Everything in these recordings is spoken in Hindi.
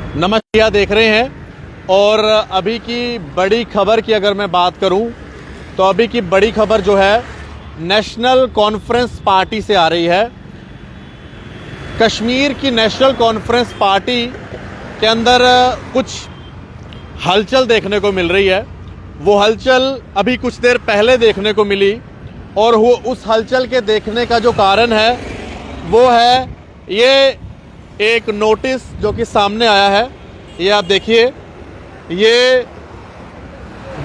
नमस्कार देख रहे हैं। और अभी की बड़ी खबर की अगर मैं बात करूं तो अभी की बड़ी खबर जो है नेशनल कॉन्फ्रेंस पार्टी से आ रही है। कश्मीर की नेशनल कॉन्फ्रेंस पार्टी के अंदर कुछ हलचल देखने को मिल रही है। वो हलचल अभी कुछ देर पहले देखने को मिली और वो उस हलचल के देखने का जो कारण है वो है ये एक नोटिस जो कि सामने आया है। ये आप देखिए, ये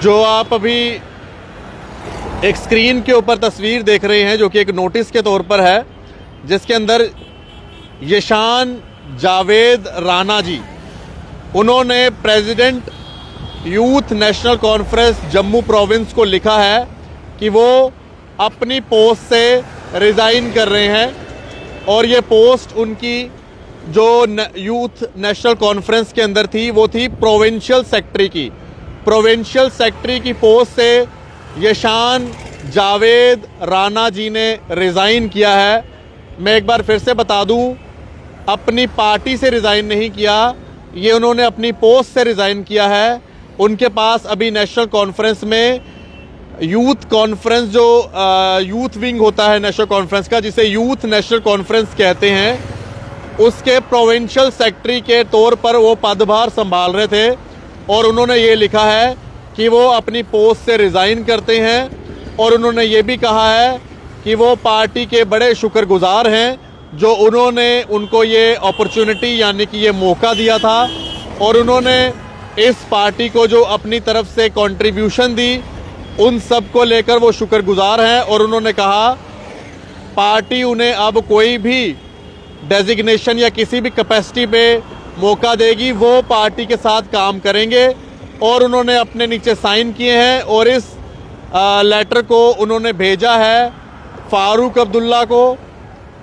जो आप अभी एक स्क्रीन के ऊपर तस्वीर देख रहे हैं जो कि एक नोटिस के तौर पर है, जिसके अंदर यशान जावेद राणा जी, उन्होंने president youth national conference Jammu province को लिखा है कि वो अपनी पोस्ट से रिज़ाइन कर रहे हैं। और ये पोस्ट उनकी जो यूथ नेशनल कॉन्फ्रेंस के अंदर थी वो थी प्रोविंशियल सेक्रेटरी की। प्रोविंशियल सेक्रेटरी की पोस्ट से यशान जावेद राणा जी ने रिज़ाइन किया है। मैं एक बार फिर से बता दूं, अपनी पार्टी से रिज़ाइन नहीं किया, ये उन्होंने अपनी पोस्ट से रिज़ाइन किया है। उनके पास अभी नेशनल कॉन्फ्रेंस में यूथ कॉन्फ्रेंस जो यूथ विंग होता है नेशनल कॉन्फ्रेंस का, जिसे यूथ नेशनल कॉन्फ्रेंस कहते हैं, उसके प्रोविंशियल सेक्रेटरी के तौर पर वो पदभार संभाल रहे थे। और उन्होंने ये लिखा है कि वो अपनी पोस्ट से रिज़ाइन करते हैं। और उन्होंने ये भी कहा है कि वो पार्टी के बड़े शुक्रगुजार हैं जो उन्होंने उनको ये अपॉर्चुनिटी यानी कि ये मौका दिया था। और उन्होंने इस पार्टी को जो अपनी तरफ से कंट्रीब्यूशन दी, उन सब को लेकर वो शुक्रगुजार हैं। और उन्होंने कहा पार्टी उन्हें अब कोई भी डेजिग्नेशन या किसी भी कैपेसिटी पे मौका देगी, वो पार्टी के साथ काम करेंगे। और उन्होंने अपने नीचे साइन किए हैं और इस लेटर को उन्होंने भेजा है फारूक अब्दुल्ला को,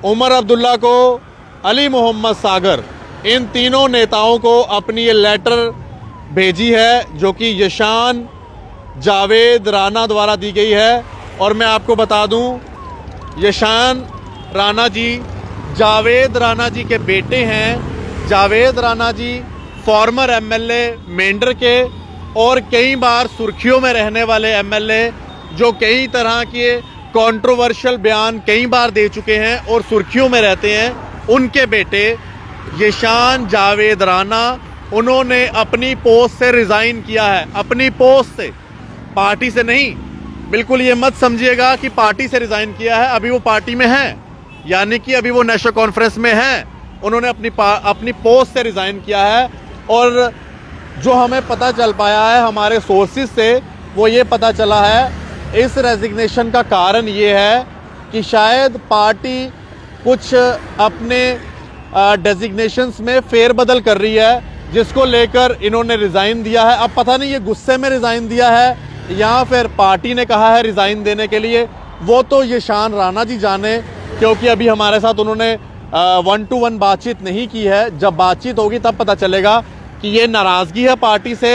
उमर अब्दुल्ला को, अली मोहम्मद सागर, इन तीनों नेताओं को अपनी ये लेटर भेजी है जो कि यशान जावेद राणा द्वारा दी गई है। और मैं आपको बता दूं, यशान राणा जी जावेद राणा जी के बेटे हैं। जावेद राणा जी फॉर्मर एमएलए मेंढर के और कई बार सुर्खियों में रहने वाले एमएलए जो कई तरह के कंट्रोवर्शियल बयान कई बार दे चुके हैं और सुर्खियों में रहते हैं, उनके बेटे यशान जावेद राणा, उन्होंने अपनी पोस्ट से रिज़ाइन किया है। अपनी पोस्ट से, पार्टी से नहीं। बिल्कुल ये मत समझिएगा कि पार्टी से रिज़ाइन किया है। अभी वो पार्टी में है, यानी कि अभी वो नेशनल कॉन्फ्रेंस में है। उन्होंने अपनी पोस्ट से रिज़ाइन किया है। और जो हमें पता चल पाया है हमारे सोर्सेज से, वो ये पता चला है इस रेजिग्नेशन का कारण ये है कि शायद पार्टी कुछ अपने डेजिग्नेशंस में फेरबदल कर रही है, जिसको लेकर इन्होंने रिज़ाइन दिया है। अब पता नहीं ये गुस्से में रिज़ाइन दिया है या फिर पार्टी ने कहा है रिज़ाइन देने के लिए, वो तो यशान राणा जी जाने, क्योंकि अभी हमारे साथ उन्होंने 1-to-1 बातचीत नहीं की है। जब बातचीत होगी तब पता चलेगा कि ये नाराज़गी है पार्टी से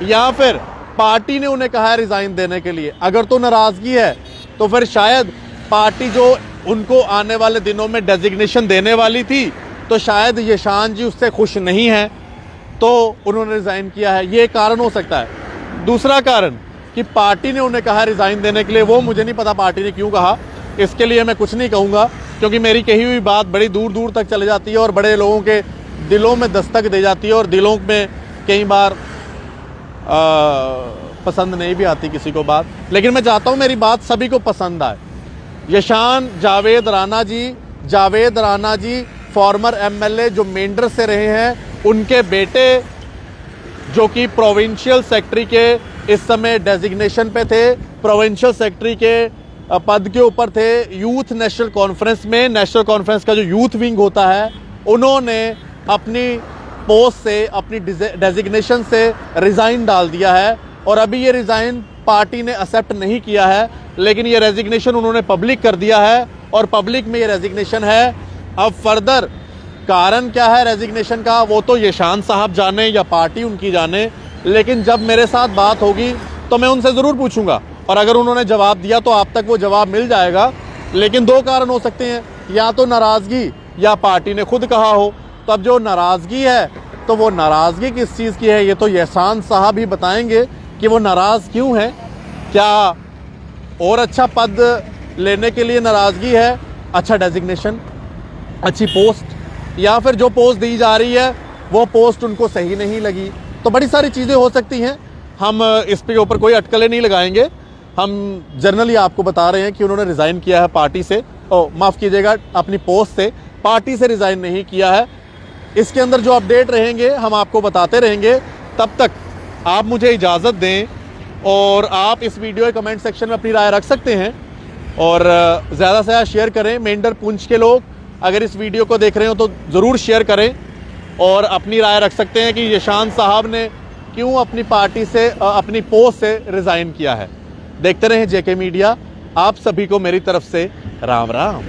या फिर पार्टी ने उन्हें कहा है रिज़ाइन देने के लिए। अगर तो नाराज़गी है तो फिर शायद पार्टी जो उनको आने वाले दिनों में डेजिग्नेशन देने वाली थी, तो शायद यशान जी उससे खुश नहीं हैं, तो उन्होंने रिज़ाइन किया है। ये कारण हो सकता है। दूसरा कारण कि पार्टी ने उन्हें कहा रिज़ाइन देने के लिए, वो मुझे नहीं पता पार्टी ने क्यों कहा, इसके लिए मैं कुछ नहीं कहूँगा, क्योंकि मेरी कही हुई बात बड़ी दूर दूर तक चले जाती है और बड़े लोगों के दिलों में दस्तक दे जाती है और दिलों में कई बार पसंद नहीं भी आती किसी को बात। लेकिन मैं चाहता हूँ मेरी बात सभी को पसंद आए। यशान जावेद राणा जी फॉर्मर एमएलए जो मेंढर से रहे हैं, उनके बेटे जो कि प्रोविंशियल सेक्रेटरी के इस समय डेजिग्नेशन पे थे, प्रोविंशियल सेक्रेटरी के पद के ऊपर थे यूथ नेशनल कॉन्फ्रेंस में। नेशनल कॉन्फ्रेंस का जो यूथ विंग होता है, उन्होंने अपनी पोस्ट से, अपनी डेजिग्नेशन से रिज़ाइन डाल दिया है। और अभी ये रिज़ाइन पार्टी ने एक्सेप्ट नहीं किया है, लेकिन ये रेजिग्नेशन उन्होंने पब्लिक कर दिया है और पब्लिक में ये रेजिग्नेशन है। अब फर्दर कारण क्या है रेजिग्नेशन का, वो तो यशान साहब जाने या पार्टी उनकी जाने। लेकिन जब मेरे साथ बात होगी तो मैं उनसे ज़रूर पूछूंगा, और अगर उन्होंने जवाब दिया तो आप तक वो जवाब मिल जाएगा। लेकिन दो कारण हो सकते हैं, या तो नाराज़गी या पार्टी ने खुद कहा हो। तो अब जो नाराज़गी है तो वो नाराज़गी किस चीज़ की है ये तो यहसान साहब ही बताएंगे कि वो नाराज़ क्यों हैं। क्या और अच्छा पद लेने के लिए नाराज़गी है, अच्छा डेजिग्नेशन, अच्छी पोस्ट, या फिर जो पोस्ट दी जा रही है वो पोस्ट उनको सही नहीं लगी। तो बड़ी सारी चीज़ें हो सकती हैं, हम इस पे ऊपर कोई अटकलें नहीं लगाएंगे। हम जनरली आपको बता रहे हैं कि उन्होंने रिज़ाइन किया है पार्टी से, माफ़ कीजिएगा अपनी पोस्ट से, पार्टी से रिज़ाइन नहीं किया है। इसके अंदर जो अपडेट रहेंगे हम आपको बताते रहेंगे। तब तक आप मुझे इजाज़त दें और आप इस वीडियो के कमेंट सेक्शन में अपनी राय रख सकते हैं और ज़्यादा से ज़्यादा शेयर करें। मेंढर पुंछ के लोग अगर इस वीडियो को देख रहे हो तो ज़रूर शेयर करें और अपनी राय रख सकते हैं कि यशान साहब ने क्यों अपनी पार्टी से, अपनी पोस्ट से रिज़ाइन किया है। देखते रहें जेके मीडिया। आप सभी को मेरी तरफ से राम राम।